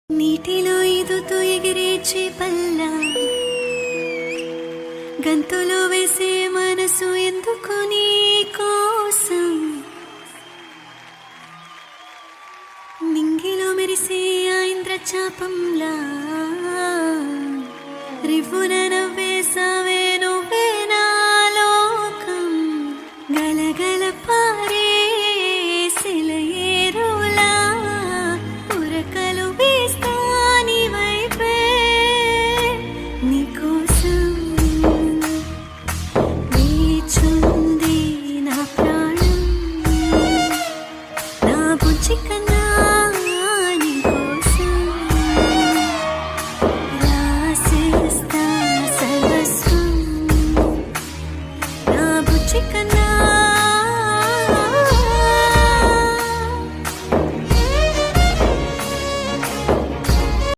నీటిలో ఈదుతూ ఎగిరే చేపల్ల గంతులో వేసే మనసు ఎందుకు నీ కోసం నింగిలో మెరిసే ఆ ఇంద్రచాపంలా రివ్వున